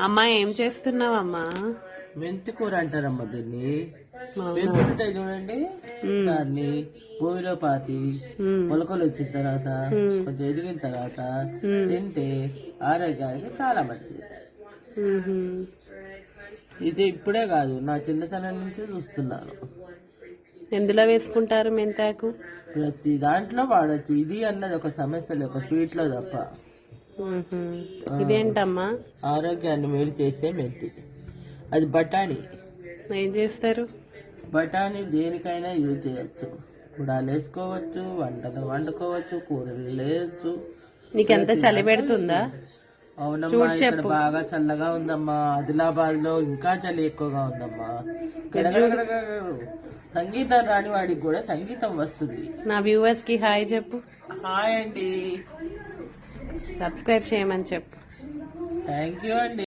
అమ్మా ఏం చేస్తున్నావమ్మా? మెంతి కూర అంటారమ్మా దీన్ని. మెంతులుంటాయి చూడండి, దాన్ని భూమిలో పాతి మొలకలు వచ్చిన తర్వాత కొంచెం ఎదిగిన తర్వాత తింటే ఆరోగ్యానికి చాలా మంచిది. ఇది ఇప్పుడే కాదు, నా చిన్నతనం నుంచి చూస్తున్నాను. ఎందులో వేసుకుంటారు మెంతాకు? ప్రతి దాంట్లో వాడచ్చు. ఇది అన్నది ఒక సమస్య లేదు, ఒక స్వీట్ లో తప్ప. ఇదేంటమ్మా? ఆరోగ్యాన్ని మేలు చేసే మెంతి. అది బఠానీ. ఏం చేస్తారు? బఠానీ దేనికైనా యూజ్ చేయొచ్చు. కుడాలు వేసుకోవచ్చు, వంటలు వండుకోవచ్చు, కూరలు వేయచ్చు. నీకెంత చలి పెడుతుందా? అవునమ్మా, ఇక్కడ బాగా చల్లగా ఉందమ్మా. ఆదిలాబాద్ లో ఇంకా చలి ఎక్కువగా ఉందమ్మా. సంగీతం రాని వాడికి కూడా సంగీతం వస్తుంది. నా వ్యూవర్స్ కి హాయ్ చెప్పు. హాయ్ అండి, సబ్స్క్రైబ్ చేయమని చెప్పు. థ్యాంక్ యూ అండి.